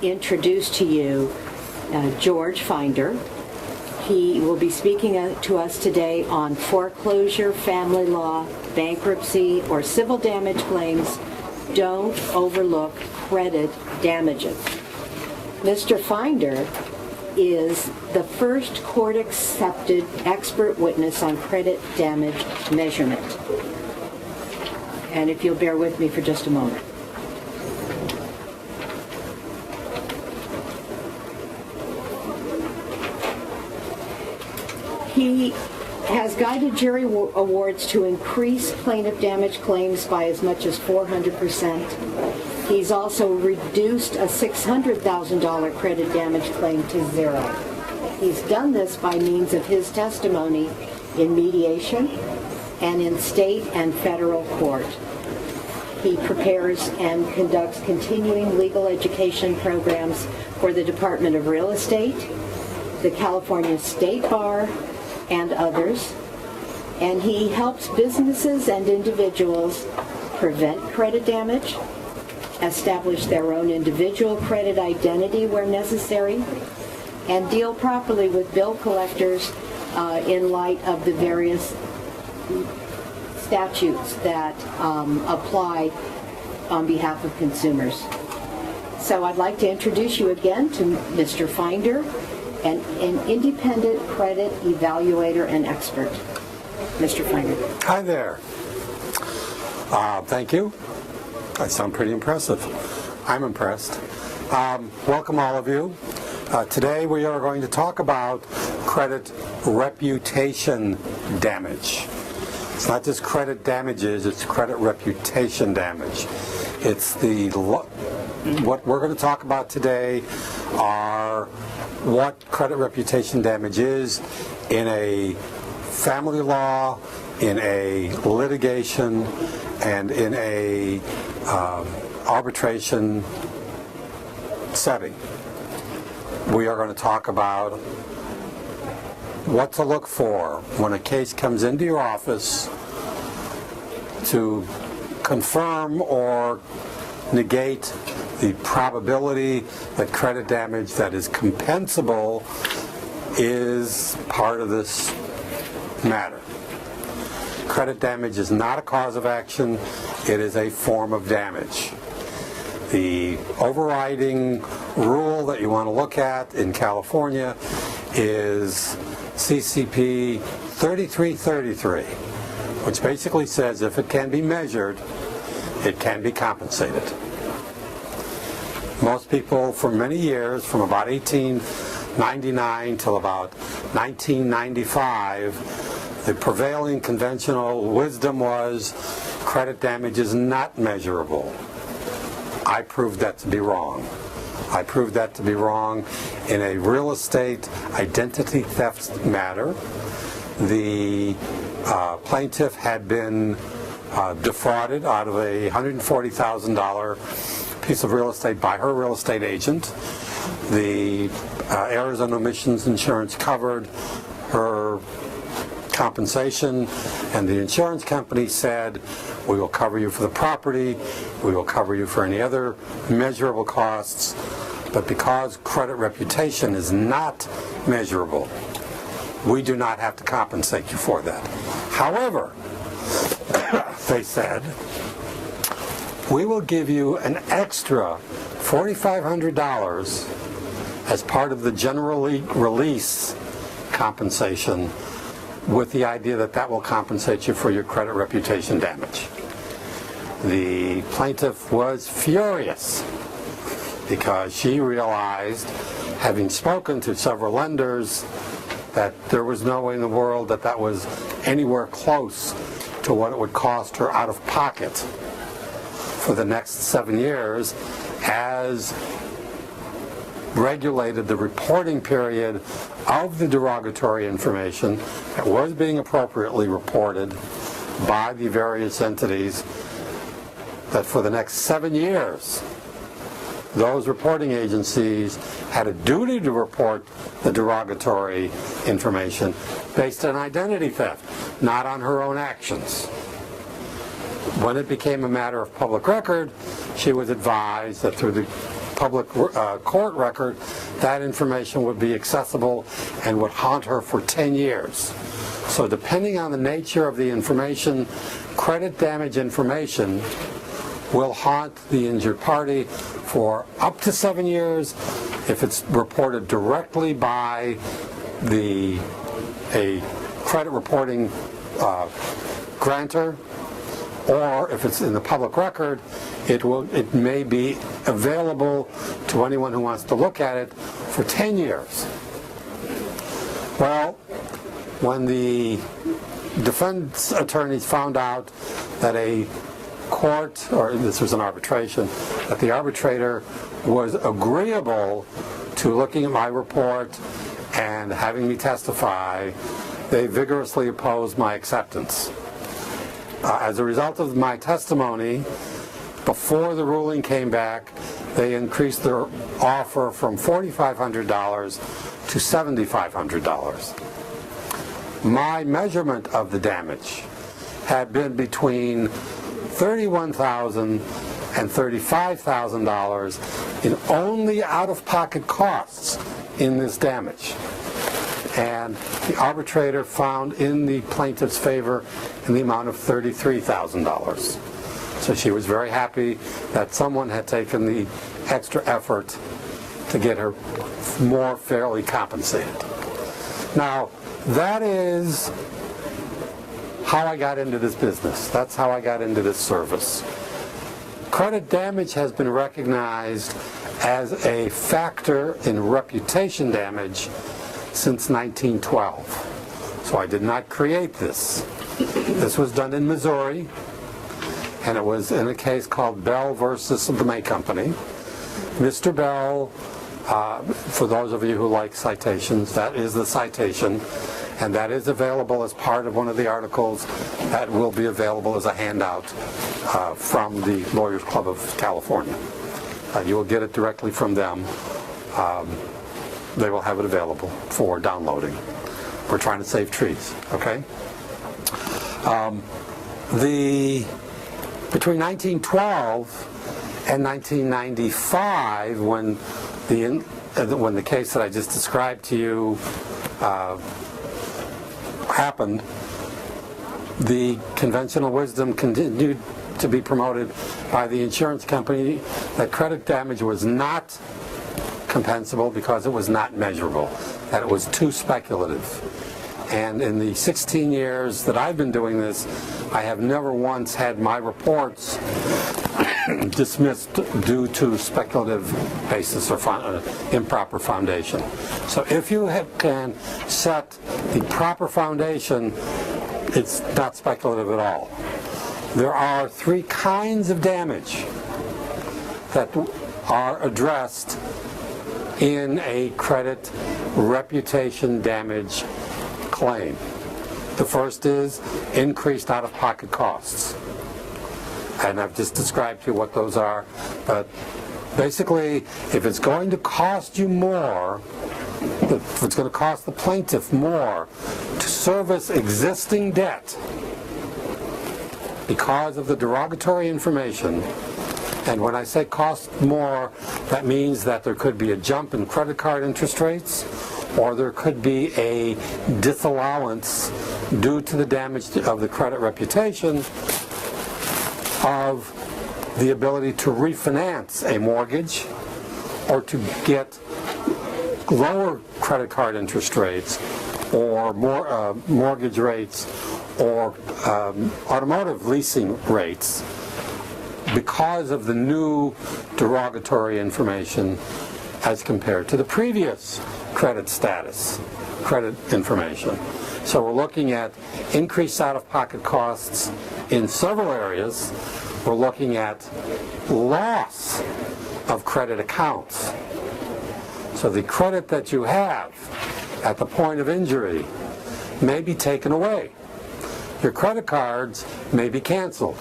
introduce to you George Finder. He will be speaking to us today on foreclosure, family law, bankruptcy, or civil damage claims. Don't overlook credit damages. Mr. Finder is the first court-accepted expert witness on credit damage measurement. And if you'll bear with me for just a moment. He has guided jury awards to increase plaintiff damage claims by as much as 400%. He's also reduced a $600,000 credit damage claim to zero. He's done this by means of his testimony in mediation and in state and federal court. He prepares and conducts continuing legal education programs for the Department of Real Estate, the California State Bar, and others. And he helps businesses and individuals prevent credit damage, establish their own individual credit identity where necessary, and deal properly with bill collectors in light of the various statutes that apply on behalf of consumers. So I'd like to introduce you again to Mr. Finder, an independent credit evaluator and expert. Mr. Finder. Hi there. Thank you. I sound pretty impressive. I'm impressed. Welcome all of you. Today we are going to talk about credit reputation damage. It's not just credit damages, it's credit reputation damage. It's what we're going to talk about today are what credit reputation damage is in a family law, in a litigation, and in a arbitration setting. We are going to talk about what to look for when a case comes into your office to confirm or negate the probability that credit damage that is compensable is part of this matter. Credit damage is not a cause of action, it is a form of damage. The overriding rule that you want to look at in California is CCP 3333, which basically says if it can be measured, it can be compensated. Most people for many years, from about 1899 till about 1995, the prevailing conventional wisdom was credit damage is not measurable. I proved that to be wrong. I proved that to be wrong in a real estate identity theft matter. The plaintiff had been defrauded out of a $140,000 piece of real estate by her real estate agent. The errors and omissions insurance covered her compensation, and the insurance company said, we will cover you for the property, we will cover you for any other measurable costs, but because credit reputation is not measurable, we do not have to compensate you for that. However, they said, we will give you an extra $4,500 as part of the general release compensation, with the idea that that will compensate you for your credit reputation damage. The plaintiff was furious because she realized, having spoken to several lenders, that there was no way in the world that that was anywhere close to what it would cost her out of pocket for the next 7 years, as regulated the reporting period of the derogatory information that was being appropriately reported by the various entities, that for the next 7 years those reporting agencies had a duty to report the derogatory information based on identity theft, not on her own actions. When it became a matter of public record, she was advised that through the public court record, that information would be accessible and would haunt her for 10 years. So depending on the nature of the information, credit damage information will haunt the injured party for up to 7 years if it's reported directly by a credit reporting grantor, or if it's in the public record, it may be available to anyone who wants to look at it for 10 years. Well, when the defense attorneys found out that a court, or this was an arbitration, that the arbitrator was agreeable to looking at my report and having me testify, they vigorously opposed my acceptance. As a result of my testimony, before the ruling came back, they increased their offer from $4,500 to $7,500. My measurement of the damage had been between $31,000 and $35,000 in only out-of-pocket costs in this damage. And the arbitrator found in the plaintiff's favor in the amount of $33,000. So she was very happy that someone had taken the extra effort to get her more fairly compensated. Now, that is how I got into this business. That's how I got into this service. Credit damage has been recognized as a factor in reputation damage since 1912. So I did not create this. This was done in Missouri, and it was in a case called Bell versus the May Company. Mr. Bell, for those of you who like citations, that is the citation, and that is available as part of one of the articles that will be available as a handout from the Lawyers Club of California. You will get it directly from them. They will have it available for downloading. We're trying to save trees, okay? Between 1912 and 1995, when the case that I just described to you happened, the conventional wisdom continued to be promoted by the insurance company that credit damage was not compensable because it was not measurable, that it was too speculative. And in the 16 years that I've been doing this, I have never once had my reports dismissed due to speculative basis or improper foundation. So if you can set the proper foundation, it's not speculative at all. There are three kinds of damage that are addressed in a credit reputation damage claim. The first is increased out-of-pocket costs. And I've just described to you what those are. But basically, if it's going to cost you more, if it's going to cost the plaintiff more to service existing debt because of the derogatory information, and when I say cost more, that means that there could be a jump in credit card interest rates, or there could be a disallowance due to the damage of the credit reputation of the ability to refinance a mortgage or to get lower credit card interest rates or more mortgage rates or automotive leasing rates because of the new derogatory information as compared to the previous credit status, credit information. So we're looking at increased out-of-pocket costs in several areas. We're looking at loss of credit accounts. So the credit that you have at the point of injury may be taken away. Your credit cards may be canceled.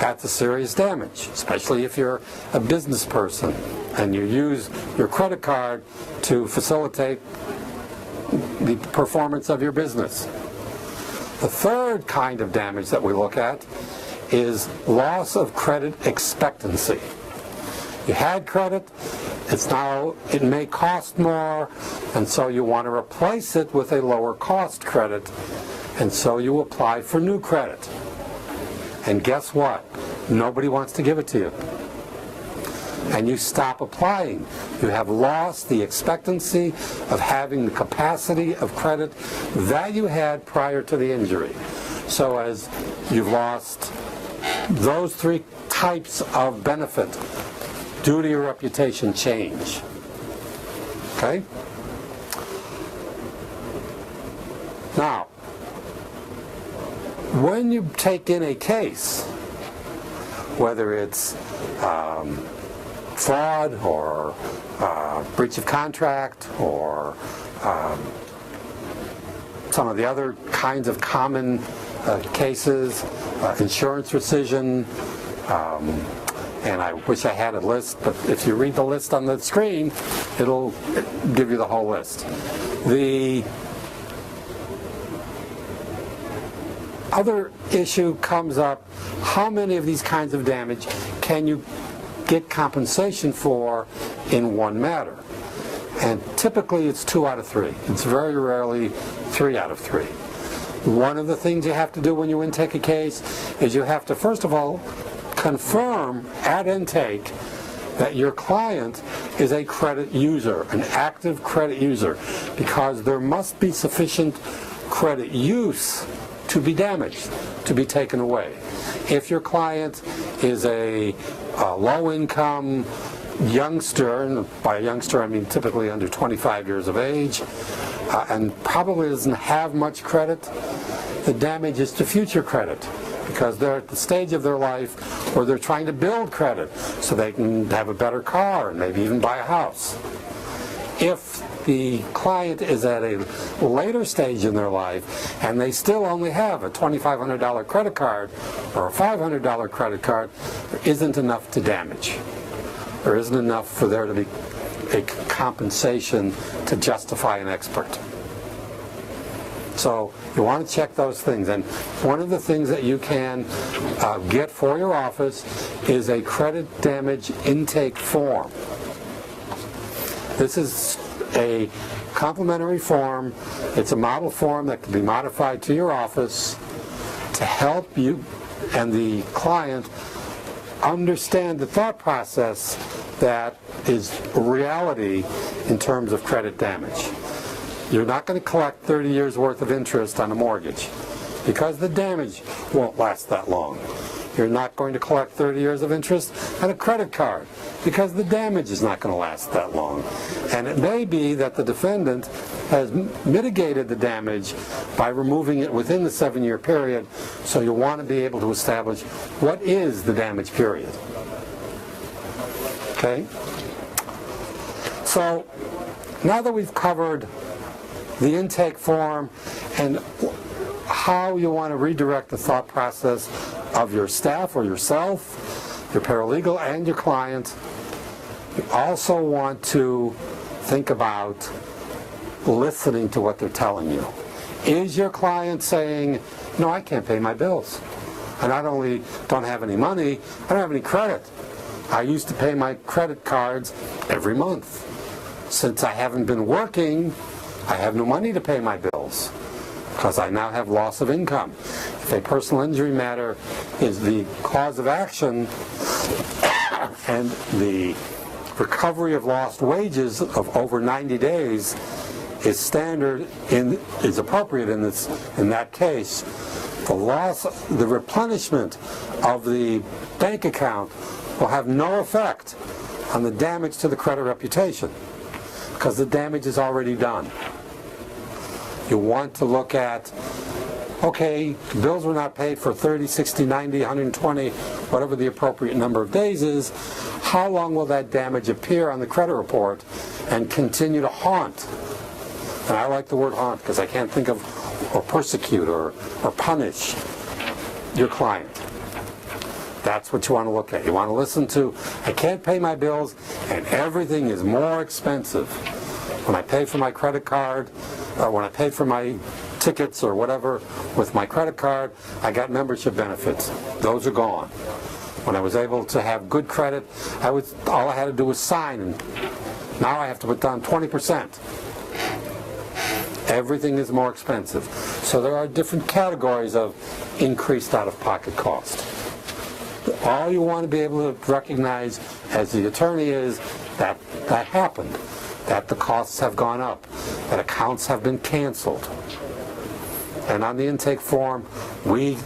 That's a serious damage, especially if you're a business person and you use your credit card to facilitate the performance of your business. The third kind of damage that we look at is loss of credit expectancy. You had credit, it may cost more, and so you want to replace it with a lower cost credit, and so you apply for new credit. And guess what? Nobody wants to give it to you. And you stop applying. You have lost the expectancy of having the capacity of credit that you had prior to the injury. So as you've lost those three types of benefit due to your reputation change. Okay? Now, when you take in a case, whether it's fraud or breach of contract or some of the other kinds of common cases, insurance rescission, and I wish I had a list, but if you read the list on the screen, it'll give you the whole list. The other issue comes up, how many of these kinds of damage can you get compensation for in one matter? And typically it's 2 out of 3. It's very rarely 3 out of 3. One of the things you have to do when you intake a case is you have to, first of all, confirm at intake that your client is a credit user, an active credit user, because there must be sufficient credit use to be damaged, to be taken away. If your client is a low-income youngster, and by youngster I mean typically under 25 years of age, and probably doesn't have much credit, the damage is to future credit, because they're at the stage of their life where they're trying to build credit so they can have a better car and maybe even buy a house. If the client is at a later stage in their life and they still only have a $2,500 credit card or a $500 credit card, there isn't enough to damage. There isn't enough for there to be a compensation to justify an expert. So you want to check those things. And one of the things that you can get for your office is a credit damage intake form. This is a complimentary form. It's a model form that can be modified to your office to help you and the client understand the thought process that is reality in terms of credit damage. You're not going to collect 30 years worth of interest on a mortgage because the damage won't last that long. You're not going to collect 30 years of interest on a credit card because the damage is not going to last that long. And it may be that the defendant has mitigated the damage by removing it within the 7-year period, so you want to be able to establish what is the damage period. Okay? So, now that we've covered the intake form and how you want to redirect the thought process of your staff or yourself, your paralegal, and your client, you also want to think about listening to what they're telling you. Is your client saying, no, I can't pay my bills. I not only don't have any money, I don't have any credit. I used to pay my credit cards every month. Since I haven't been working, I have no money to pay my bills because I now have loss of income. If a personal injury matter is the cause of action and the recovery of lost wages of over 90 days is standard is appropriate in that case, the replenishment of the bank account will have no effect on the damage to the credit reputation because the damage is already done. You want to look at, okay, bills were not paid for 30, 60, 90, 120, whatever the appropriate number of days is. How long will that damage appear on the credit report and continue to haunt? And I like the word haunt because I can't think of or persecute or punish your client. That's what you want to look at. You want to listen to, I can't pay my bills and everything is more expensive. When I pay for my credit card, when I pay for my tickets or whatever with my credit card, I got membership benefits. Those are gone. When I was able to have good credit, all I had to do was sign, and now I have to put down 20%. Everything is more expensive. So there are different categories of increased out-of-pocket cost. All you want to be able to recognize as the attorney is that that happened, that the costs have gone up, that accounts have been canceled. And on the intake form, we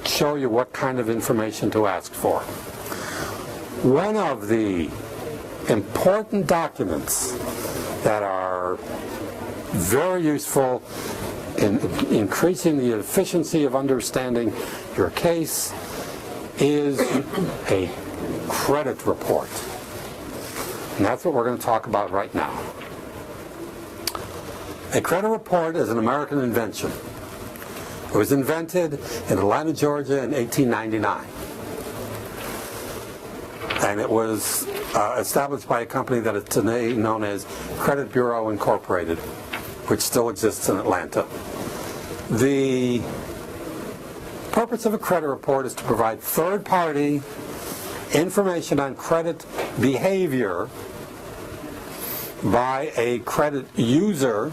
show you what kind of information to ask for. One of the important documents that are very useful in increasing the efficiency of understanding your case is a credit report. And that's what we're going to talk about right now. A credit report is an American invention. It was invented in Atlanta, Georgia in 1899. And it was established by a company that is today known as Credit Bureau Incorporated, which still exists in Atlanta. The purpose of a credit report is to provide third-party information on credit behavior by a credit user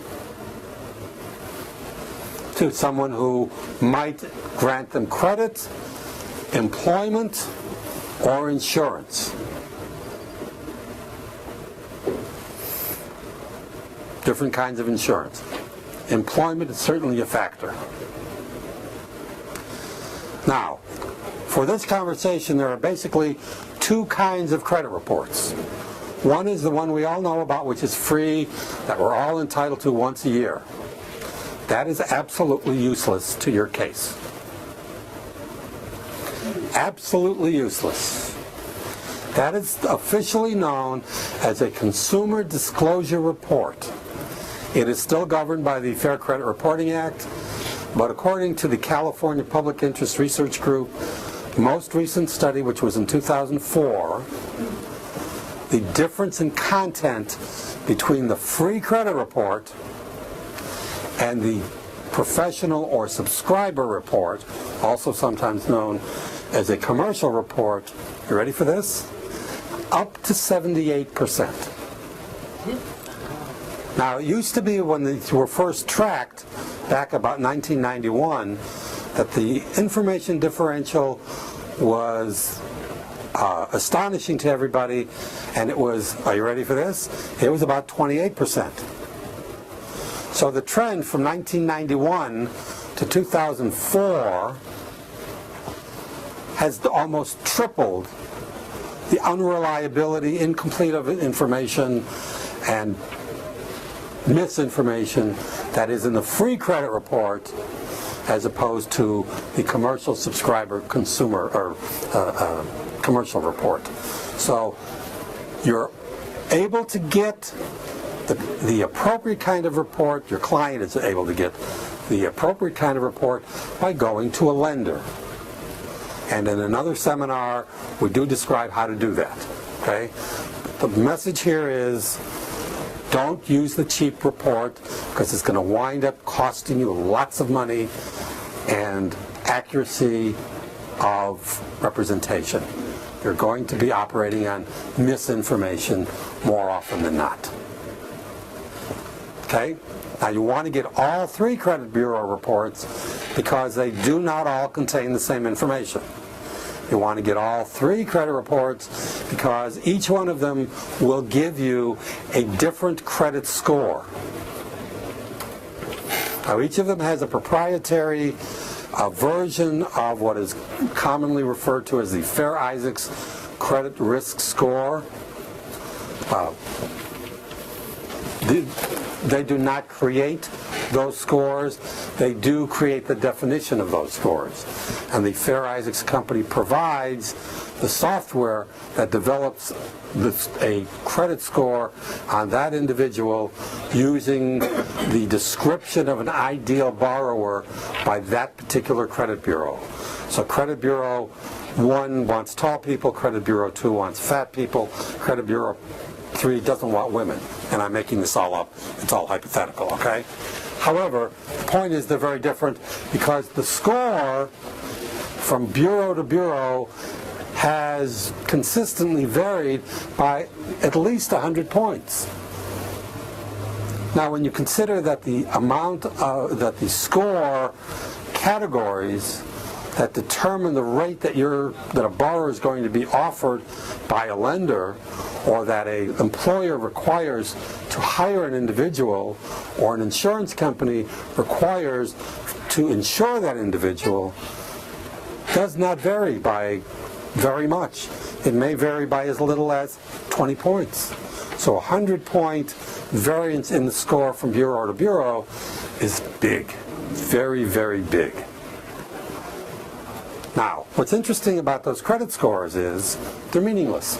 to someone who might grant them credit, employment, or insurance. Different kinds of insurance. Employment is certainly a factor. Now, for this conversation, there are basically two kinds of credit reports. One is the one we all know about, which is free, that we're all entitled to once a year. That is absolutely useless to your case. Absolutely useless. That is officially known as a Consumer Disclosure Report. It is still governed by the Fair Credit Reporting Act, but according to the California Public Interest Research Group, most recent study, which was in 2004, the difference in content between the free credit report and the professional or subscriber report, also sometimes known as a commercial report, you ready for this? Up to 78%. Now, it used to be when these were first tracked, back about 1991, that the information differential was astonishing to everybody, and it was, are you ready for this? It was about 28%. So the trend from 1991 to 2004 has almost tripled the unreliability, incomplete of information, and misinformation that is in the free credit report as opposed to the commercial subscriber consumer or commercial report. So you're able to get the appropriate kind of report, your client is able to get the appropriate kind of report by going to a lender. And in another seminar, we do describe how to do that. Okay? The message here is, don't use the cheap report because it's going to wind up costing you lots of money and accuracy of representation. You're going to be operating on misinformation more often than not. Okay? Now you want to get all three credit bureau reports because they do not all contain the same information. You want to get all three credit reports because each one of them will give you a different credit score. Now each of them has a proprietary version of what is commonly referred to as the Fair-Isaacs Credit Risk Score. They do not create those scores. They do create the definition of those scores. And the Fair-Isaacs company provides the software that develops a credit score on that individual using the description of an ideal borrower by that particular credit bureau. So Credit Bureau 1 wants tall people, Credit Bureau 2 wants fat people, Credit Bureau 3 doesn't want women. And I'm making this all up. It's all hypothetical, okay? However, the point is they're very different because the score from bureau to bureau has consistently varied by at least 100 points. Now, when you consider that the that the score categories that determine the rate that a borrower is going to be offered by a lender, or that an employer requires to hire an individual, or an insurance company requires to insure that individual, does not vary by very much. It may vary by as little as 20 points. So a 100-point variance in the score from bureau to bureau is big, very, very big. Now, what's interesting about those credit scores is they're meaningless.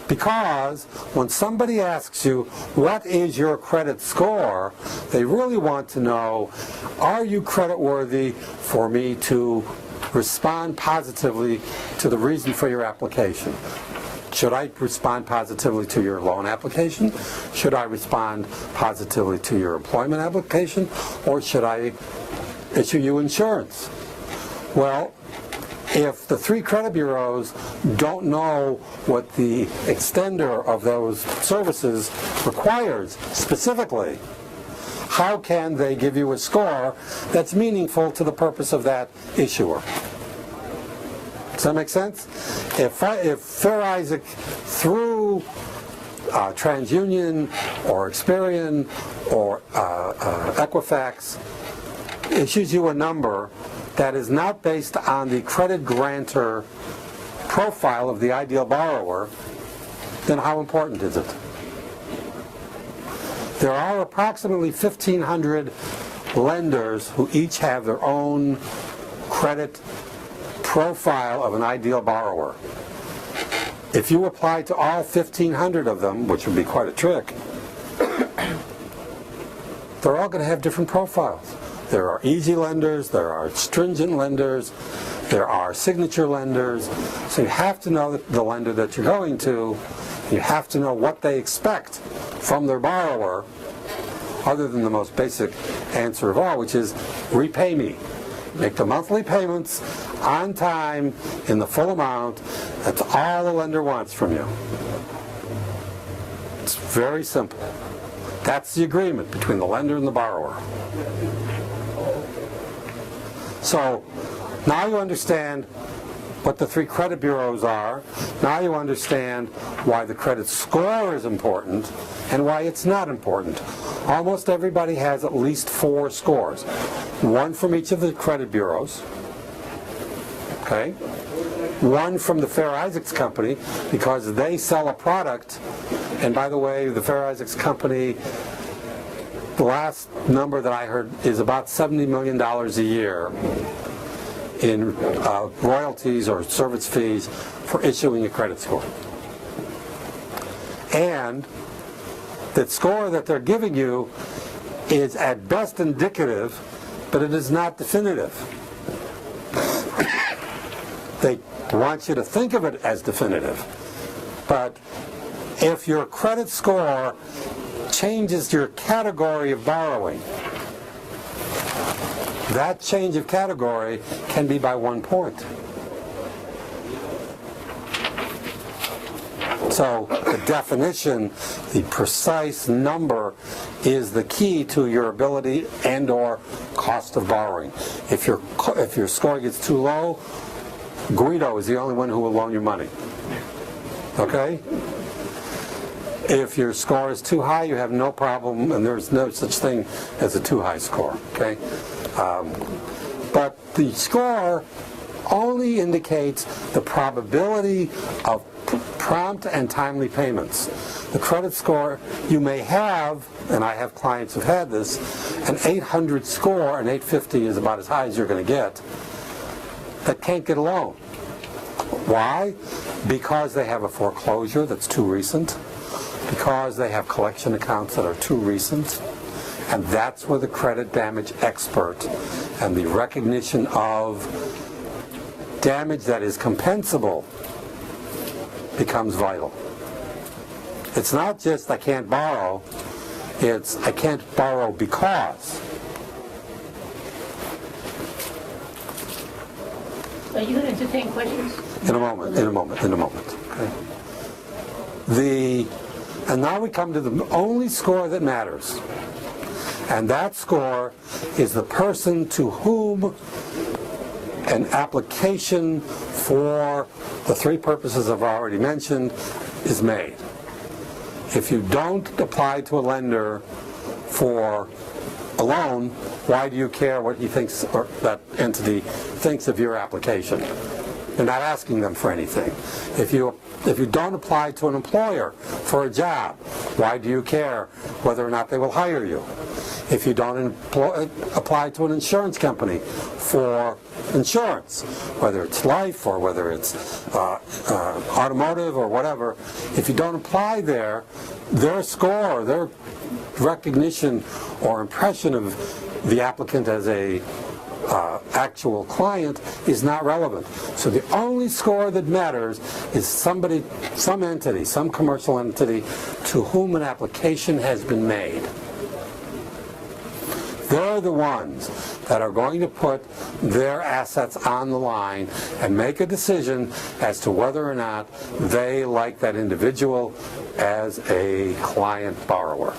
Because when somebody asks you, what is your credit score, they really want to know, are you creditworthy for me to respond positively to the reason for your application? Should I respond positively to your loan application? Should I respond positively to your employment application? Or should I issue you insurance? Well, if the three credit bureaus don't know what the extender of those services requires specifically, how can they give you a score that's meaningful to the purpose of that issuer? Does that make sense? If Fair Isaac, through TransUnion or Experian or Equifax, issues you a number that is not based on the credit grantor profile of the ideal borrower, then how important is it? There are approximately 1,500 lenders who each have their own credit profile of an ideal borrower. If you apply to all 1,500 of them, which would be quite a trick, they're all going to have different profiles. There are easy lenders, there are stringent lenders, there are signature lenders. So you have to know the lender that you're going to. You have to know what they expect from their borrower, other than the most basic answer of all, which is repay me. Make the monthly payments on time in the full amount. That's all the lender wants from you. It's very simple. That's the agreement between the lender and the borrower. So now you understand what the three credit bureaus are. Now you understand why the credit score is important and why it's not important. Almost everybody has at least 4 scores. One from each of the credit bureaus. Okay? One from the Fair Isaacs Company, because they sell a product. And by the way, the Fair Isaacs Company, the last number that I heard is about $70 million a year in royalties or service fees for issuing a credit score. And that score that they're giving you is at best indicative, but it is not definitive. They want you to think of it as definitive. But if your credit score changes your category of borrowing, that change of category can be by 1 point. So the definition, the precise number, is the key to your ability and or cost of borrowing. If your score gets too low, Guido is the only one who will loan you money. Okay? If your score is too high, you have no problem, and there's no such thing as a too high score. Okay? But the score only indicates the probability of prompt and timely payments. The credit score, you may have, and I have clients who've had this, an 800 score, an 850 is about as high as you're going to get, that can't get a loan. Why? Because they have a foreclosure that's too recent, because they have collection accounts that are too recent, and that's where the credit damage expert and the recognition of damage that is compensable becomes vital. It's not just I can't borrow, it's I can't borrow because. Are you going to entertain questions? In a moment. Okay. And now we come to the only score that matters. And that score is the person to whom an application for the three purposes I've already mentioned is made. If you don't apply to a lender for a loan, why do you care what he thinks or that entity thinks of your application? You're not asking them for anything. If you don't apply to an employer for a job, why do you care whether or not they will hire you? If you don't apply to an insurance company for insurance, whether it's life or whether it's automotive or whatever, if you don't apply there, their score, their recognition or impression of the applicant as a actual client is not relevant. So the only score that matters is somebody, some entity, some commercial entity to whom an application has been made. They're the ones that are going to put their assets on the line and make a decision as to whether or not they like that individual as a client borrower.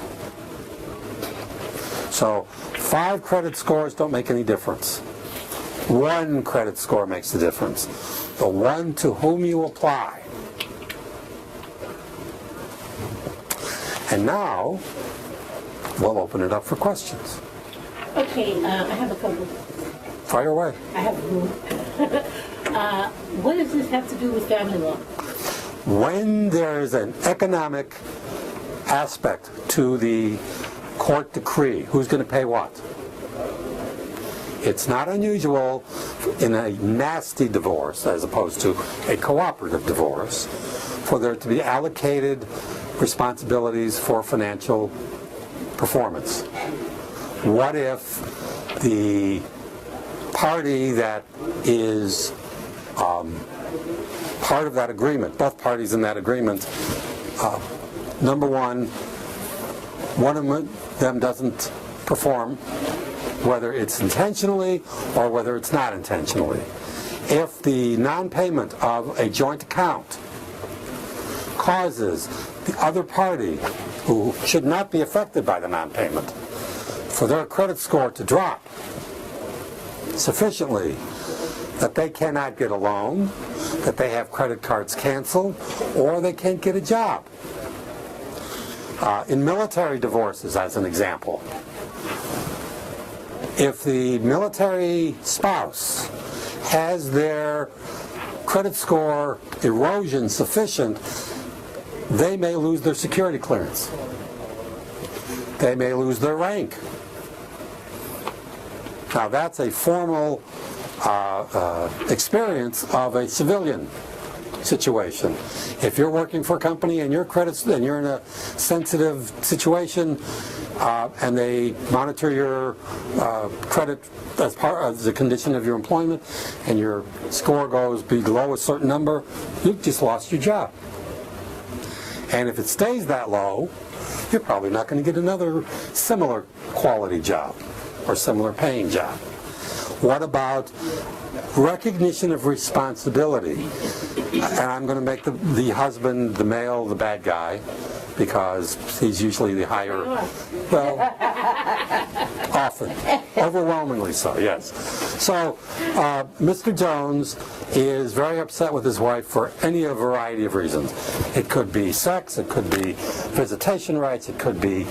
So 5 credit scores don't make any difference. 1 credit score makes the difference. The one to whom you apply. And now, we'll open it up for questions. Okay, I have a couple. Fire away. I have a room. What does this have to do with family law? When there's an economic aspect to the court decree, who's going to pay what? It's not unusual in a nasty divorce, as opposed to a cooperative divorce, for there to be allocated responsibilities for financial performance. What if the party that is part of that agreement, both parties in that agreement, number one of them doesn't perform, whether it's intentionally or whether it's not intentionally. If the non-payment of a joint account causes the other party, who should not be affected by the non-payment, for their credit score to drop sufficiently that they cannot get a loan, that they have credit cards canceled, or they can't get a job. In military divorces, as an example, if the military spouse has their credit score erosion sufficient, they may lose their security clearance. They may lose their rank. Now that's a formal experience of a civilian situation. If you're working for a company and your credits and you're in a sensitive situation and they monitor your credit as part of the condition of your employment and your score goes below a certain number, you've just lost your job. And if it stays that low, you're probably not going to get another similar quality job or similar paying job. What about recognition of responsibility? And I'm going to make the husband, the male, the bad guy, because he's usually the higher, well, often, overwhelmingly so, yes. So Mr. Jones is very upset with his wife for any variety of reasons. It could be sex, it could be visitation rights, it could be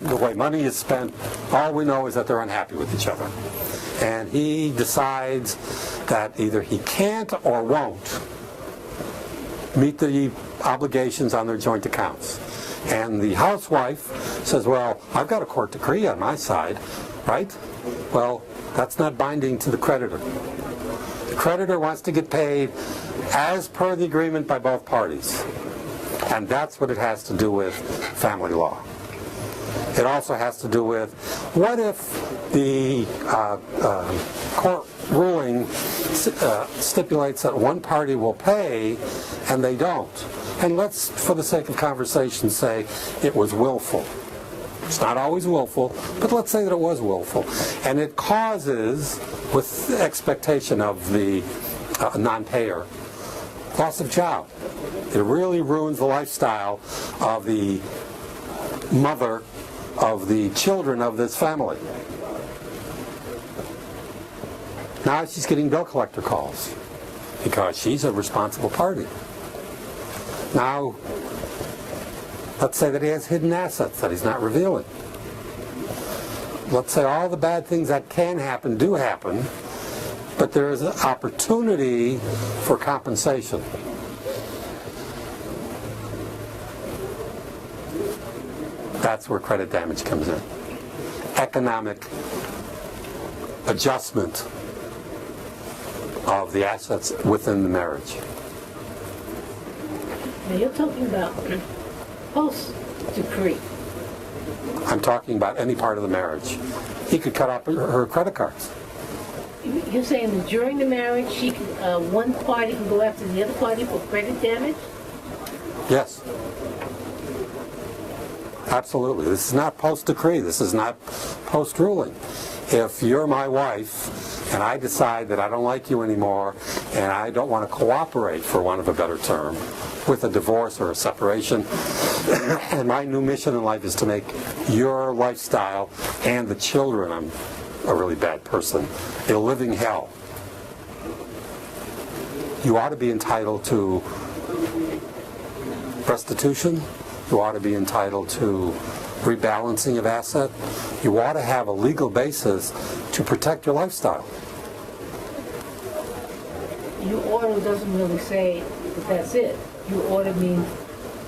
the way money is spent. All we know is that they're unhappy with each other. And he decides that either he can't or won't meet the obligations on their joint accounts. And the housewife says, well, I've got a court decree on my side, right? Well, that's not binding to the creditor. The creditor wants to get paid as per the agreement by both parties. And that's what it has to do with family law. It also has to do with, what if the court ruling stipulates that one party will pay and they don't? And let's, for the sake of conversation, say it was willful. It's not always willful, but let's say that it was willful. And it causes, with the expectation of the non-payer, loss of job. It really ruins the lifestyle of the mother of the children of this family. Now she's getting bill collector calls because she's a responsible party. Now, let's say that he has hidden assets that he's not revealing. Let's say all the bad things that can happen do happen, but there is an opportunity for compensation. That's where credit damage comes in. Economic adjustment of the assets within the marriage. Now you're talking about post-decree. I'm talking about any part of the marriage. He could cut off her credit cards. You're saying that during the marriage, one party can go after the other party for credit damage? Yes. Absolutely. This is not post-decree. This is not post-ruling. If you're my wife and I decide that I don't like you anymore and I don't want to cooperate, for want of a better term, with a divorce or a separation, and my new mission in life is to make your lifestyle and the children, I'm a really bad person, a living hell, you ought to be entitled to restitution. You ought to be entitled to rebalancing of asset. You ought to have a legal basis to protect your lifestyle. Your order doesn't really say that that's it. Your order means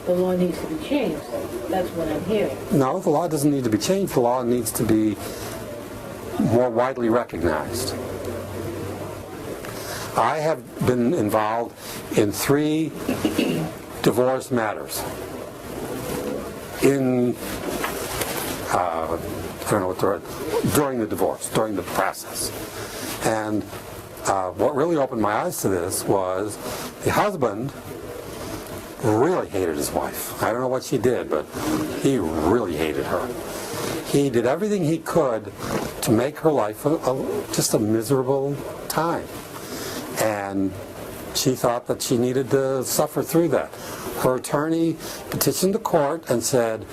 the law needs to be changed. That's what I'm hearing. No, the law doesn't need to be changed. The law needs to be more widely recognized. I have been involved in 3 divorce matters. During the divorce, during the process. And what really opened my eyes to this was the husband really hated his wife. I don't know what she did, but he really hated her. He did everything he could to make her life just a miserable time. And she thought that she needed to suffer through that. Her attorney petitioned the court and said,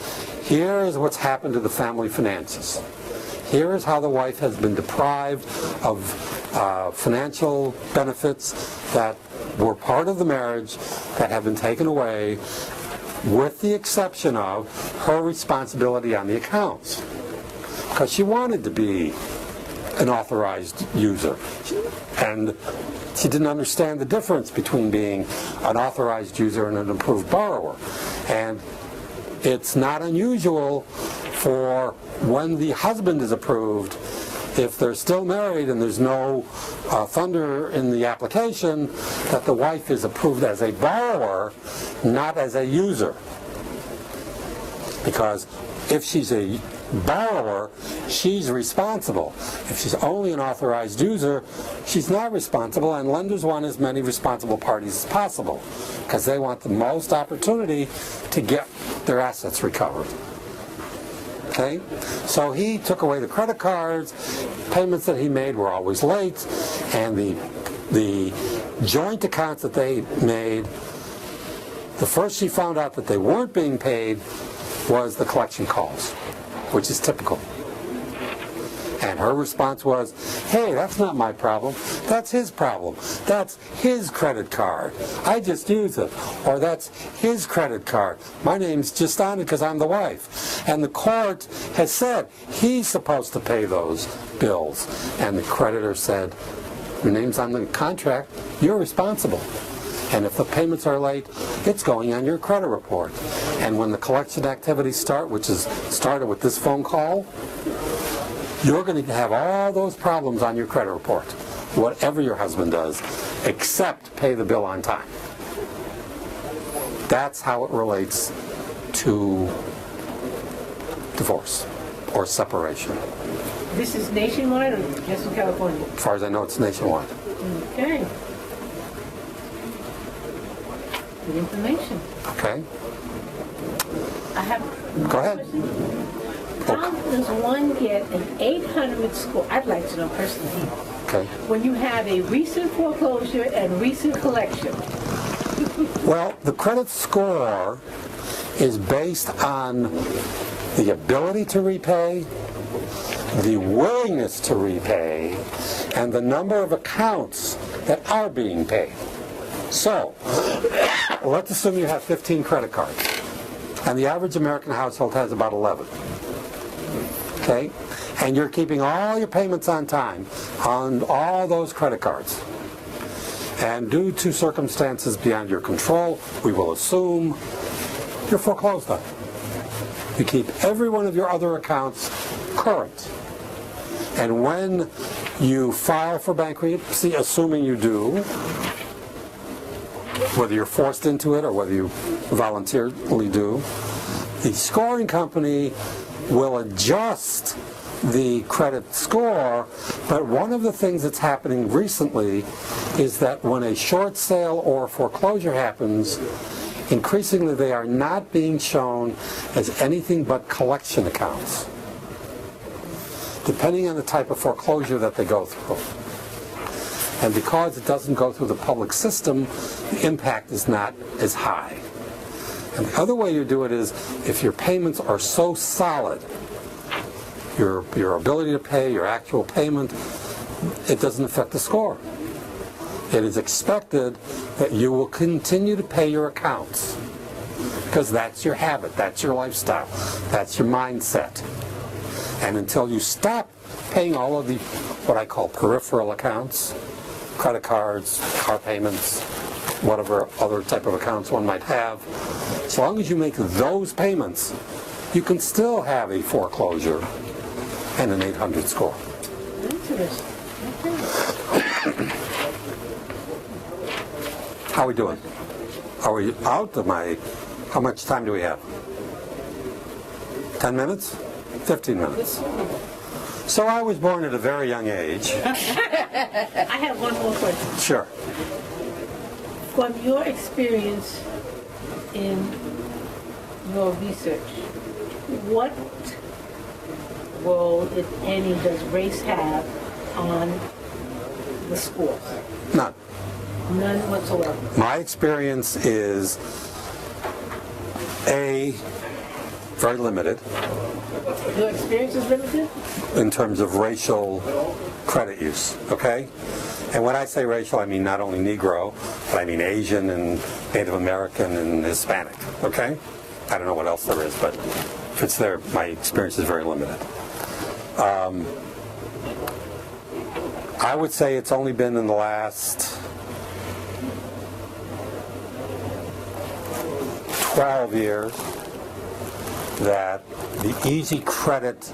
here is what's happened to the family finances. Here is how the wife has been deprived of financial benefits that were part of the marriage that have been taken away, with the exception of her responsibility on the accounts. Because she wanted to be an authorized user. And she didn't understand the difference between being an authorized user and an approved borrower. And it's not unusual for when the husband is approved, if they're still married and there's no thunder in the application, that the wife is approved as a borrower, not as a user. Because if she's a borrower, she's responsible. If she's only an authorized user, she's not responsible, and lenders want as many responsible parties as possible because they want the most opportunity to get their assets recovered. Okay? So he took away the credit cards, payments that he made were always late, and the joint accounts that they made, the first she found out that they weren't being paid was the collection calls, which is typical. And her response was, hey, that's not my problem. That's his problem. That's his credit card. I just use it. Or that's his credit card. My name's just on it because I'm the wife. And the court has said he's supposed to pay those bills. And the creditor said, your name's on the contract. You're responsible. And if the payments are late, it's going on your credit report. And when the collection activities start, which is started with this phone call, you're going to have all those problems on your credit report, whatever your husband does, except pay the bill on time. That's how it relates to divorce or separation. This is nationwide or just in California? As far as I know, it's nationwide. Okay. Good information. Okay? I have Go ahead. question. How does one get an 800 score? I'd like to know personally. Okay. When you have a recent foreclosure and recent collection, Well, the credit score is based on the ability to repay, the willingness to repay, and the number of accounts that are being paid. So, let's assume you have 15 credit cards, and the average American household has about 11. Okay? And you're keeping all your payments on time on all those credit cards. And due to circumstances beyond your control, we will assume you're foreclosed on. You keep every one of your other accounts current. And when you file for bankruptcy, assuming you do, whether you're forced into it or whether you voluntarily do, the scoring company will adjust the credit score, but one of the things that's happening recently is that when a short sale or foreclosure happens, increasingly they are not being shown as anything but collection accounts, depending on the type of foreclosure that they go through. And because it doesn't go through the public system, the impact is not as high. And the other way you do it is if your payments are so solid, your ability to pay, your actual payment, it doesn't affect the score. It is expected that you will continue to pay your accounts because that's your habit, that's your lifestyle, that's your mindset. And until you stop paying all of the, what I call peripheral accounts, credit cards, car payments, whatever other type of accounts one might have, as long as you make those payments, you can still have a foreclosure and an 800 score. Interesting. Okay. How are we doing? Are we out of my, how much time do we have? 10 minutes? 15 minutes. So I was born at a very young age. I have one more question. Sure. From your experience in your research, what role, if any, does race have on the scores? None. None whatsoever. My experience is very limited Your experience is limited? in terms of racial credit use, okay? And when I say racial, I mean not only Negro, but I mean Asian and Native American and Hispanic, okay? I don't know what else there is, but if it's there, my experience is very limited. I would say it's only been in the last 12 years that the easy credit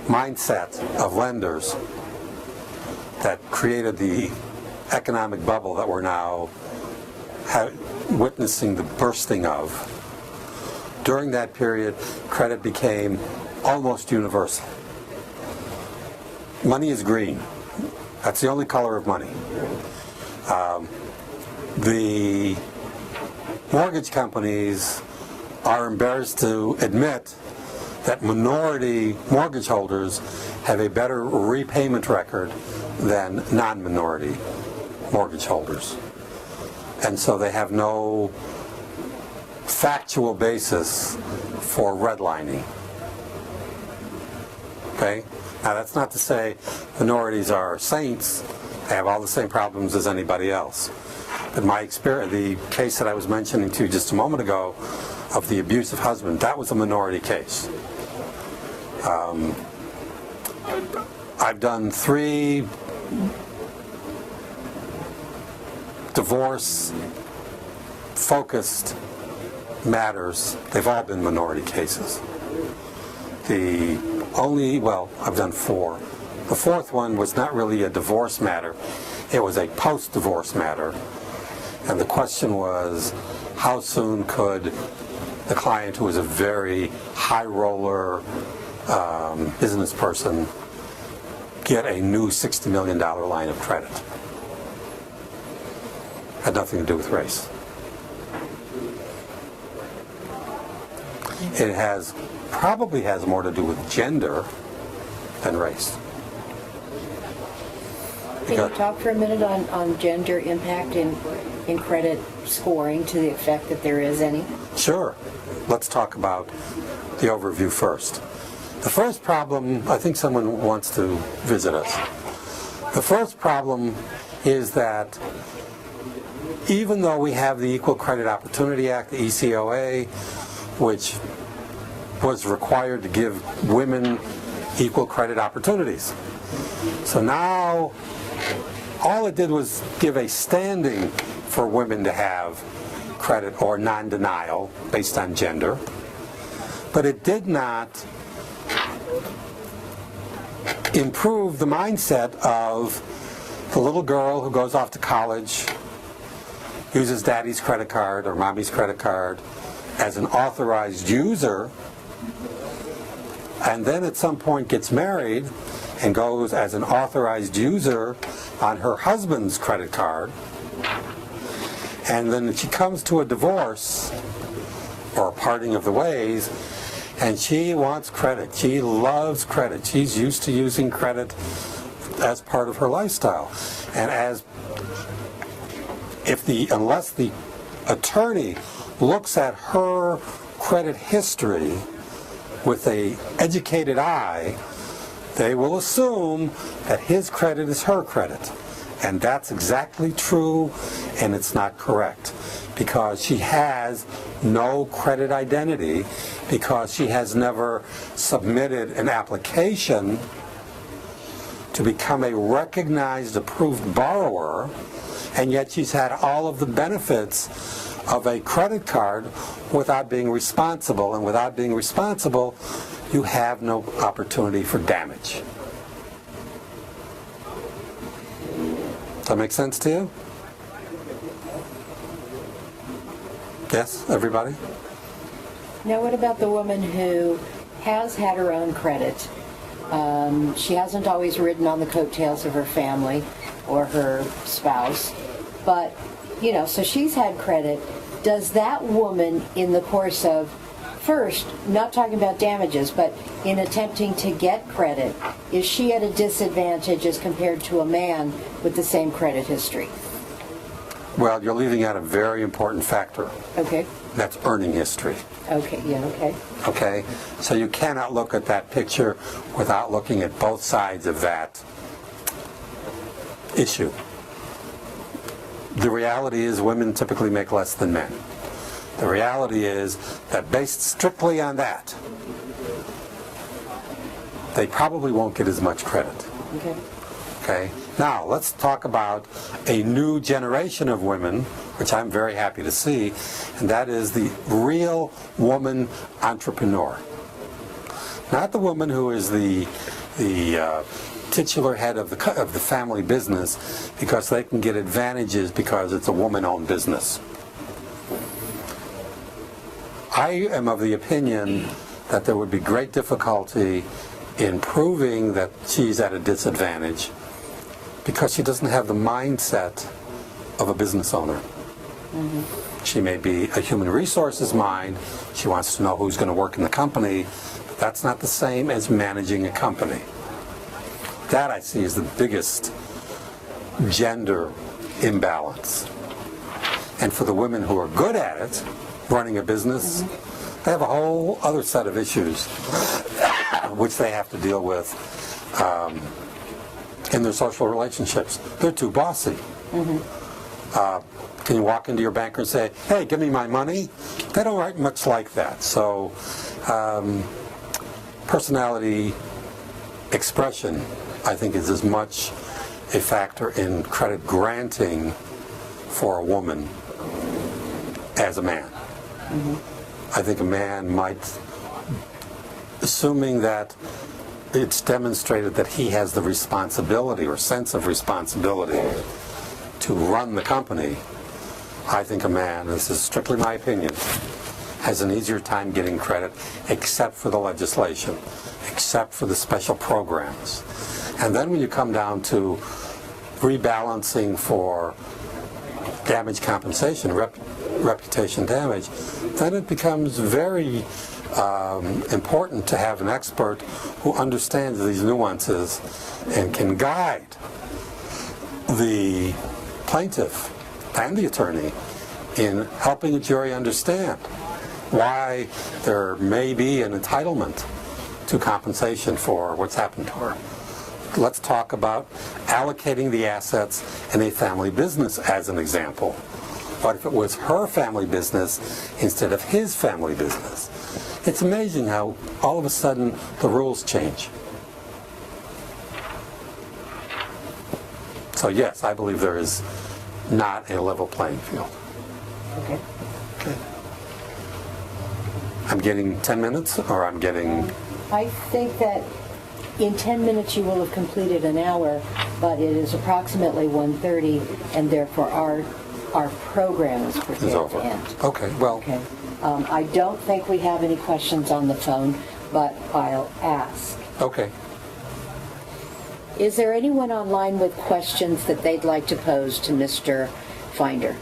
mindset of lenders that created the economic bubble that we're now witnessing the bursting of. During that period, credit became almost universal. Money is green. That's the only color of money. The mortgage companies are embarrassed to admit that minority mortgage holders have a better repayment record than non-minority mortgage holders. And so they have no factual basis for redlining. Okay? Now that's not to say minorities are saints. They have all the same problems as anybody else. But my experience, the case that I was mentioning to you just a moment ago of the abusive husband, that was a minority case. I've done 3 divorce-focused matters. They've all been minority cases. I've done 4. The 4th one was not really a divorce matter. It was a post-divorce matter. And the question was, how soon could the client, who was a very high-roller business person, get a new $60 million line of credit? Had nothing to do with race. It probably has more to do with gender than race. Can you talk for a minute on gender impact in in credit scoring to the effect that there is any? Sure. Let's talk about the overview first. The first problem, I think someone wants to visit us. The first problem is that even though we have the Equal Credit Opportunity Act, the ECOA, which was required to give women equal credit opportunities. So now all it did was give a standing for women to have credit or non-denial based on gender, but it did not improve the mindset of the little girl who goes off to college, uses daddy's credit card or mommy's credit card as an authorized user, and then at some point gets married and goes as an authorized user on her husband's credit card, and then she comes to a divorce or a parting of the ways, and she wants credit. She loves credit. She's used to using credit as part of her lifestyle. And unless the attorney looks at her credit history with an educated eye, they will assume that his credit is her credit. And that's exactly true, and it's not correct, because she has no credit identity, because she has never submitted an application to become a recognized, approved borrower, and yet she's had all of the benefits of a credit card without being responsible, and without being responsible, you have no opportunity for damage. Does that make sense to you? Yes, everybody? Now, what about the woman who has had her own credit? She hasn't always ridden on the coattails of her family or her spouse, but, so she's had credit. Does that woman, in the course of, first, not talking about damages, but in attempting to get credit, is she at a disadvantage as compared to a man with the same credit history? Well, you're leaving out a very important factor. Okay. That's earning history. Okay, yeah, okay. Okay? So you cannot look at that picture without looking at both sides of that issue. The reality is women typically make less than men. The reality is that based strictly on that, they probably won't get as much credit. Okay. Okay? Now, let's talk about a new generation of women, which I'm very happy to see, and that is the real woman entrepreneur. Not the woman who is the titular head of the family business because they can get advantages because it's a woman-owned business. I am of the opinion that there would be great difficulty in proving that she's at a disadvantage because she doesn't have the mindset of a business owner. Mm-hmm. She may be a human resources mind. She wants to know who's going to work in the company. But that's not the same as managing a company. That I see as the biggest gender imbalance. And for the women who are good at it, running a business, they have a whole other set of issues which they have to deal with in their social relationships. They're too bossy. Can you walk into your banker and say, hey, give me my money? They don't write much like that. So personality expression, I think, is as much a factor in credit granting for a woman as a man. I think a man might, assuming that it's demonstrated that he has the responsibility or sense of responsibility to run the company, I think a man, this is strictly my opinion, has an easier time getting credit, except for the legislation, except for the special programs. And then when you come down to rebalancing for damage compensation, reputation damage, then it becomes very important to have an expert who understands these nuances and can guide the plaintiff and the attorney in helping a jury understand why there may be an entitlement to compensation for what's happened to her. Let's talk about allocating the assets in a family business as an example. What if it was her family business instead of his family business? It's amazing how all of a sudden the rules change. So yes, I believe there is not a level playing field. Okay. I'm getting 10 minutes, or I'm getting... I think that in 10 minutes you will have completed an hour, but it is approximately 1:30, and therefore our program is prepared Is over. to end. Okay, well, Okay. I don't think we have any questions on the phone, but I'll ask. okay. Is there anyone online with questions that they'd like to pose to Mr. Finder?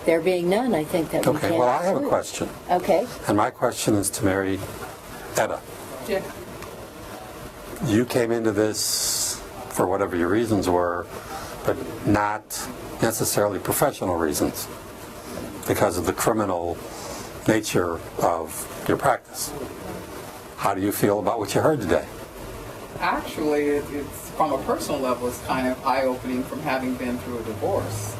There being none, I think that we can. Okay, well, I have a conclude. question. Okay. And my question is to Mary Etta. Yeah. You came into this for whatever your reasons were, but not necessarily professional reasons, because of the criminal nature of your practice. How do you feel about what you heard today? Actually, it's from a personal level, it's kind of eye-opening from having been through a divorce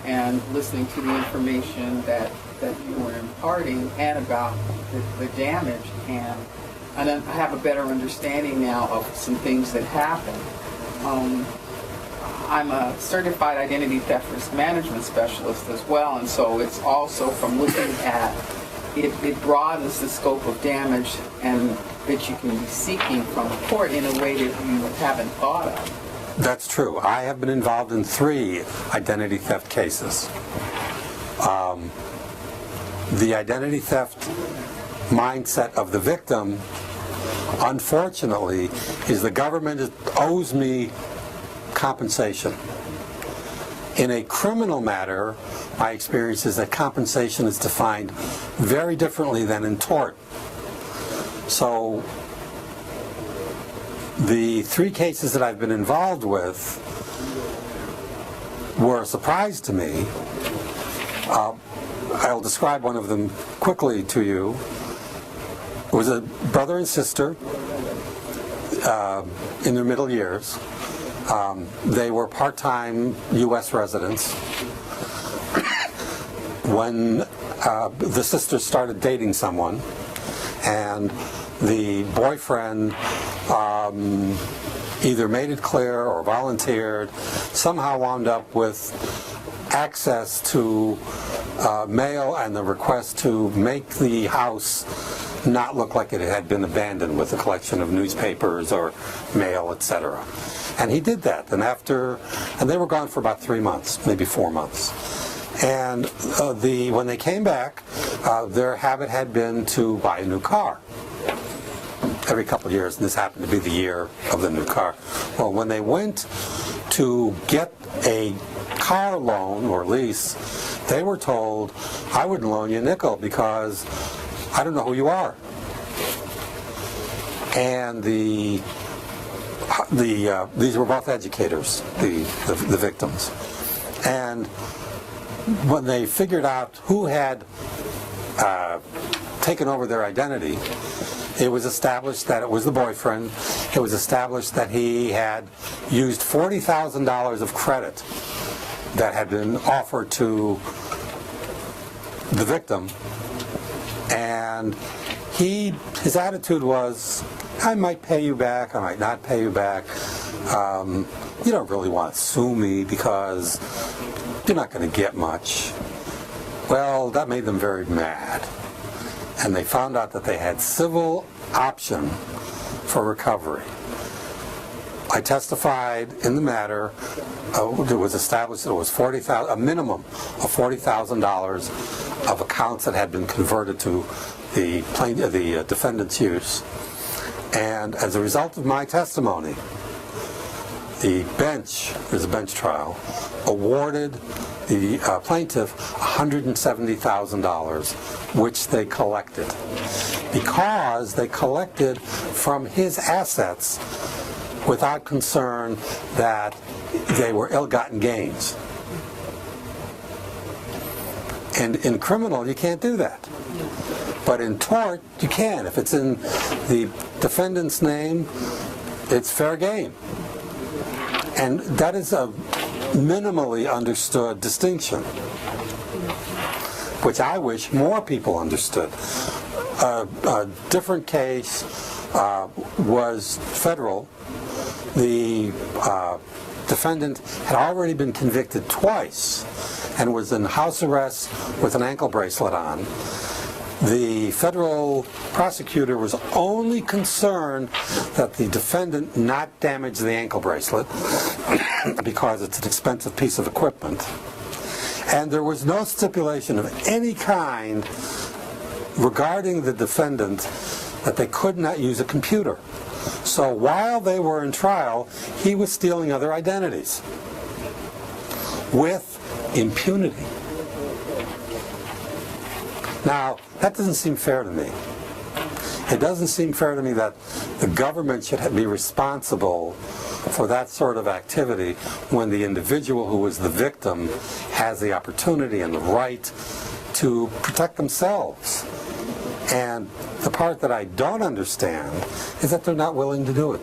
and listening to the information that you were imparting and about the damage, and I have a better understanding now of some things that happened. I'm a certified identity theft risk management specialist as well, and so it's also from looking at it broadens the scope of damage and that you can be seeking from the court in a way that you haven't thought of. That's true. I have been involved in 3 identity theft cases. The identity theft mindset of the victim, unfortunately, is the government owes me compensation. In a criminal matter, my experience is that compensation is defined very differently than in tort. So the 3 cases that I've been involved with were a surprise to me. I'll describe one of them quickly to you. It was a brother and sister in their middle years. They were part-time U.S. residents. When the sister started dating someone, and the boyfriend either made it clear or volunteered, somehow wound up with access to mail and the request to make the house not look like it had been abandoned with a collection of newspapers or mail, etc. And he did that. And they were gone for about 3 months, maybe 4 months. And when they came back, their habit had been to buy a new car every couple of years, and this happened to be the year of the new car. Well, when they went to get a car loan or lease, they were told, I wouldn't loan you a nickel because I don't know who you are. And these were both educators, the victims. And when they figured out who had taken over their identity, it was established that it was the boyfriend. It was established that he had used $40,000 of credit that had been offered to the victim, and his attitude was, I might pay you back, I might not pay you back. You don't really want to sue me because you're not going to get much. Well, that made them very mad. And they found out that they had civil option for recovery. I testified in the matter. It was established that it was a minimum of $40,000 of accounts that had been converted to the defendant's use. And as a result of my testimony, the bench, there's a bench trial, awarded the plaintiff $170,000, which they collected. Because they collected from his assets without concern that they were ill-gotten gains. And in criminal, you can't do that. But in tort, you can. If it's in the defendant's name, it's fair game. And that is a minimally understood distinction, which I wish more people understood. A different case was federal. The defendant had already been convicted twice and was in house arrest with an ankle bracelet on. The federal prosecutor was only concerned that the defendant not damage the ankle bracelet because it's an expensive piece of equipment. And there was no stipulation of any kind regarding the defendant that they could not use a computer. So while they were in trial, he was stealing other identities with impunity. Now, that doesn't seem fair to me. It doesn't seem fair to me that the government should be responsible for that sort of activity when the individual who is the victim has the opportunity and the right to protect themselves. And the part that I don't understand is that they're not willing to do it.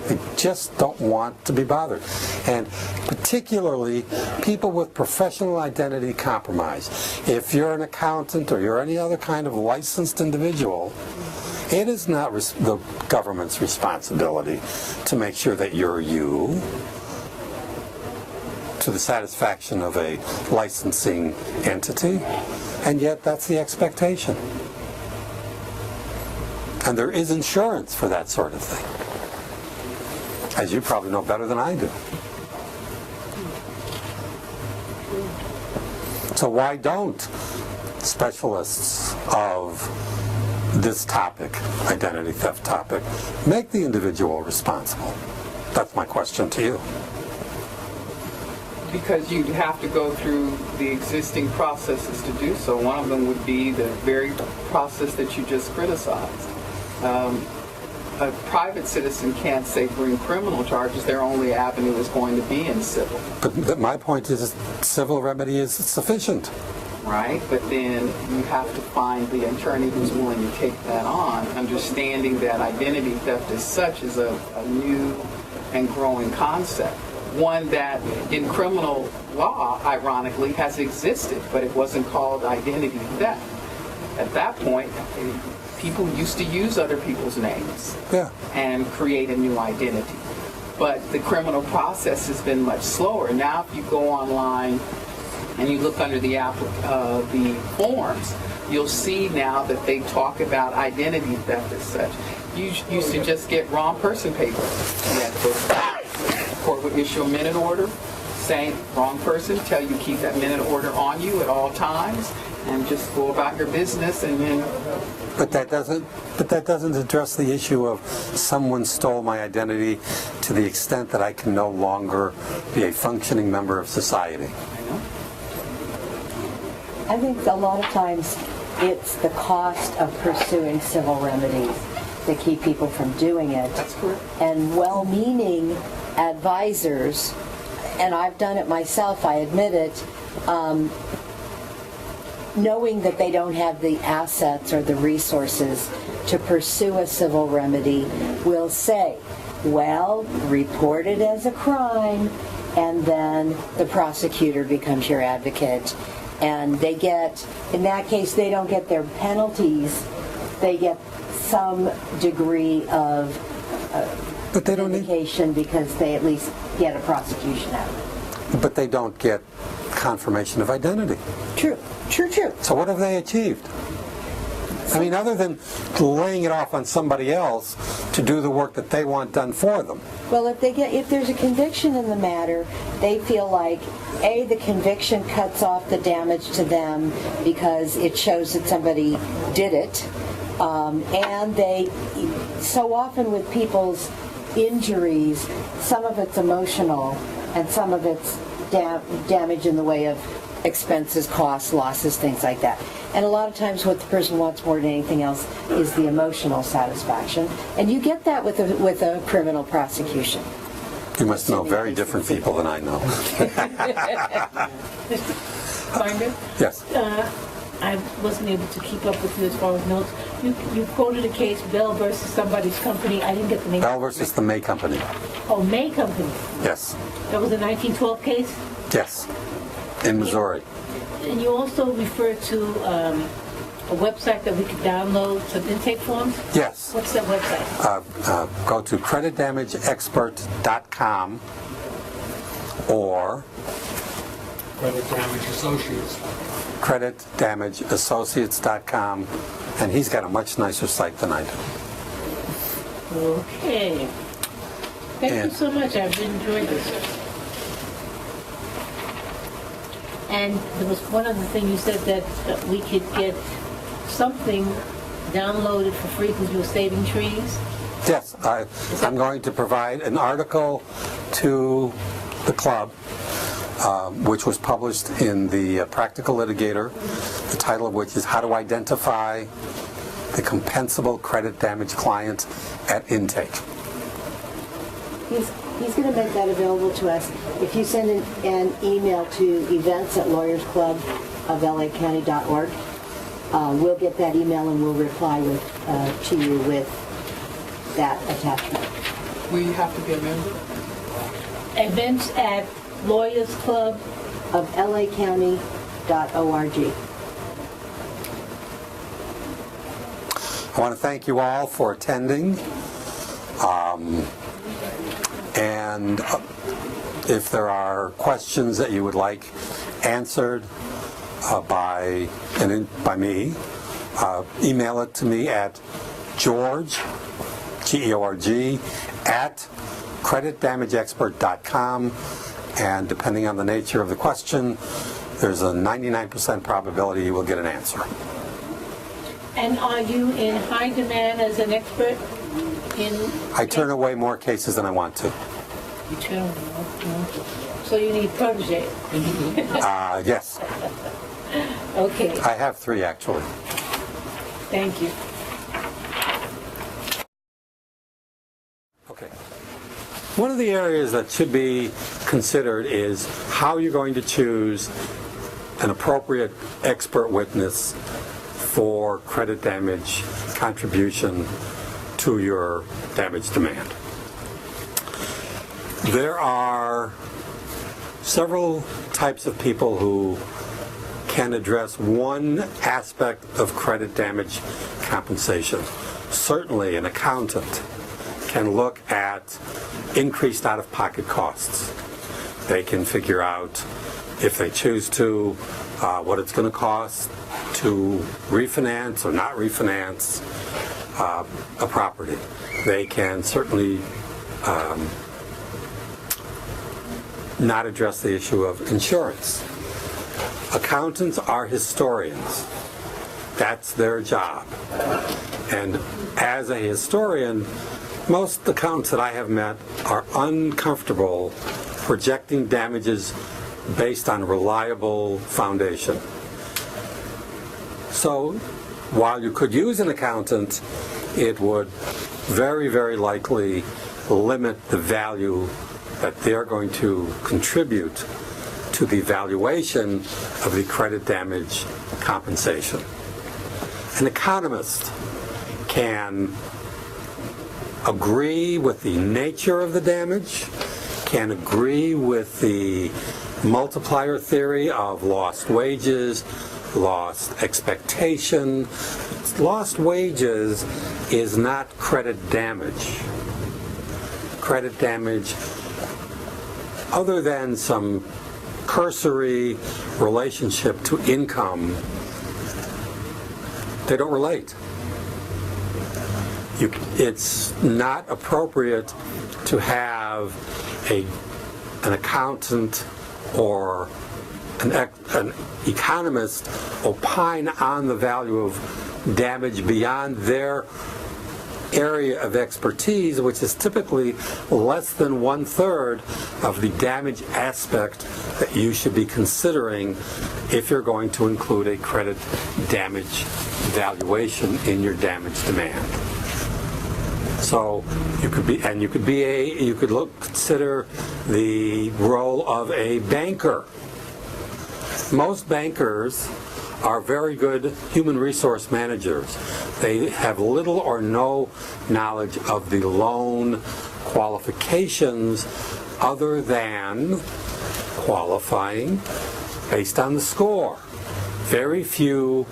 They just don't want to be bothered. And particularly people with professional identity compromise. If you're an accountant or you're any other kind of licensed individual, it is not the government's responsibility to make sure that you're you to the satisfaction of a licensing entity, and yet that's the expectation. And there is insurance for that sort of thing, as you probably know better than I do. So why don't specialists of this topic, identity theft topic, make the individual responsible? That's my question to you. Because you'd have to go through the existing processes to do so. One of them would be the very process that you just criticized. A private citizen can't say bring criminal charges. Their only avenue is going to be in civil. But my point is civil remedy is sufficient. Right, but then you have to find the attorney who's willing to take that on, understanding that identity theft as such is a new and growing concept. One that in criminal law, ironically, has existed, but it wasn't called identity theft. At that point, people used to use other people's names and create a new identity. But the criminal process has been much slower. Now if you go online and you look under the forms, you'll see now that they talk about identity theft as such. You used to just get wrong person paper. You had to go to the court would issue a minute order saying wrong person, tell you keep that minute order on you at all times, and just go about your business. And then But that doesn't address the issue of someone stole my identity to the extent that I can no longer be a functioning member of society. I think a lot of times it's the cost of pursuing civil remedies that keep people from doing it. That's correct. And well-meaning advisors, and I've done it myself, I admit it, knowing that they don't have the assets or the resources to pursue a civil remedy, will say, well, report it as a crime, and then the prosecutor becomes your advocate. And they get, in that case, they don't get their penalties, they get some degree of But they don't vindication because they at least get a prosecution out of it. But they don't get confirmation of identity. True. So what have they achieved? I mean, other than laying it off on somebody else to do the work that they want done for them. Well, if there's a conviction in the matter, they feel like, A, the conviction cuts off the damage to them because it shows that somebody did it, and they, so often with people's injuries, some of it's emotional and some of it's damage in the way of expenses, costs, losses, things like that. And a lot of times what the person wants more than anything else is the emotional satisfaction. And you get that with a criminal prosecution. You must know very different people than I know. Finder? Yes. I wasn't able to keep up with you as far as notes. You quoted a case, Bell versus somebody's company. I didn't get the name. Bell versus the May Company. Oh, May Company. Yes. That was a 1912 case? Yes. In Missouri. And you also referred to a website that we could download some intake forms? Yes. What's that website? Go to creditdamageexpert.com or Credit Damage Associates. creditdamageassociates.com, and he's got a much nicer site than I do. Okay. Thank you so much. I've enjoyed this. And there was one other thing you said that we could get something downloaded for free because you were saving trees. Yes, I'm going to provide an article to the club, which was published in the Practical Litigator, the title of which is How to Identify the Compensable Credit Damage Client at Intake. He's going to make that available to us. If you send an email to events@lawyerscluboflacounty.org, we'll get that email and we'll reply to you with that attachment. We have to be a member. Events at Lawyers Club of lacounty.org. I want to thank you all for attending. And if there are questions that you would like answered by me, email it to me at George, Georg, at creditdamageexpert.com. And depending on the nature of the question, there's a 99% probability you will get an answer. And are you in high demand as an expert in... I turn away more cases than I want to. You turn, so you need protege. Yes. Okay, I have 3 actually. thank you. Okay. One of the areas that should be considered is how you're going to choose an appropriate expert witness for credit damage contribution to your damage demand. There are several types of people who can address one aspect of credit damage compensation. Certainly an accountant can look at increased out-of-pocket costs. They can figure out, if they choose to, what it's going to cost to refinance or not refinance a property. They can certainly not address the issue of insurance. Accountants are historians. That's their job. And as a historian, most accountants that I have met are uncomfortable projecting damages based on reliable foundation. So while you could use an accountant, it would very, very likely limit the value that they're going to contribute to the valuation of the credit damage compensation. An economist can agree with the nature of the damage, can agree with the multiplier theory of lost wages, lost expectation. Lost wages is not credit damage. Credit damage, other than some cursory relationship to income, they don't relate. It's not appropriate to have an accountant or an economist opine on the value of damage beyond their area of expertise, which is typically less than 1/3 of the damage aspect that you should be considering if you're going to include a credit damage valuation in your damage demand. So you could consider the role of a banker. Most bankers are very good human resource managers. They have little or no knowledge of the loan qualifications other than qualifying based on the score. Very few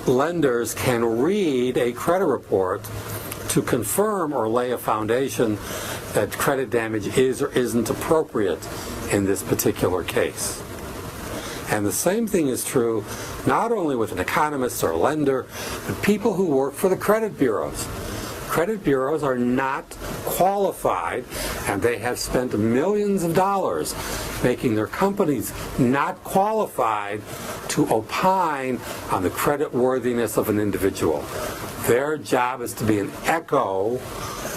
lenders can read a credit report to confirm or lay a foundation that credit damage is or isn't appropriate in this particular case. And the same thing is true not only with an economist or a lender, but people who work for the credit bureaus. Credit bureaus are not qualified, and they have spent millions of dollars making their companies not qualified to opine on the credit worthiness of an individual. Their job is to be an echo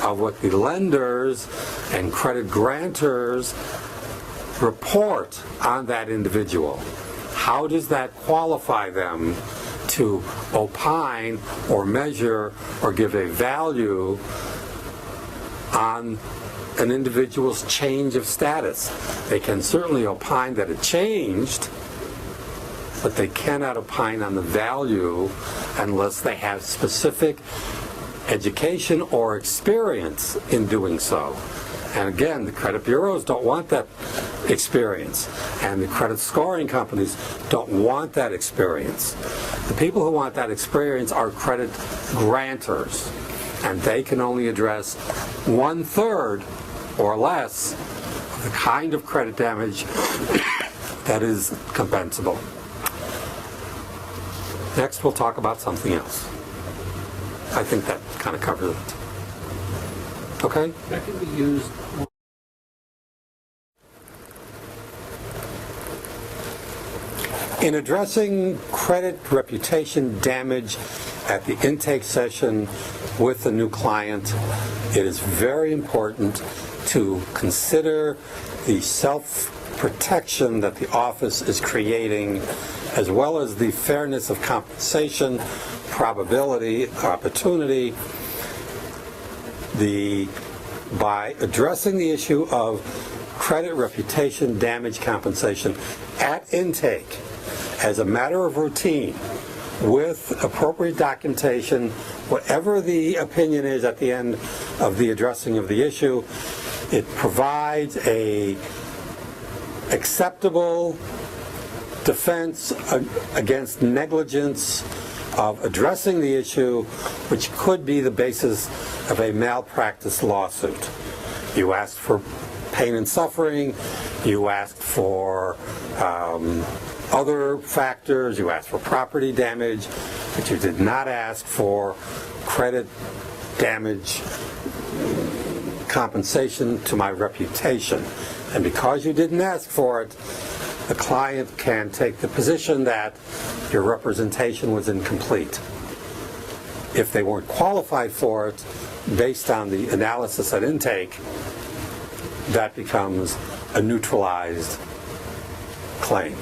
of what the lenders and credit grantors report on that individual. How does that qualify them to opine or measure or give a value on an individual's change of status? They can certainly opine that it changed, but they cannot opine on the value unless they have specific education or experience in doing so. And again, the credit bureaus don't want that experience, and the credit scoring companies don't want that experience. The people who want that experience are credit grantors, and they can only address 1/3 or less of the kind of credit damage that is compensable. Next, we'll talk about something else. I think that kind of covers it. Okay? That can be used. In addressing credit reputation damage at the intake session with a new client, it is very important to consider the self-protection that the office is creating, as well as the fairness of compensation, probability, opportunity. By addressing the issue of credit reputation damage compensation at intake as a matter of routine with appropriate documentation, whatever the opinion is at the end of the addressing of the issue, it provides a acceptable defense against negligence of addressing the issue, which could be the basis of a malpractice lawsuit. You asked for pain and suffering, you asked for other factors, you asked for property damage, but you did not ask for credit damage compensation to my reputation. And because you didn't ask for it, the client can take the position that your representation was incomplete. If they weren't qualified for it, based on the analysis at intake, that becomes a neutralized claim.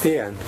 The end.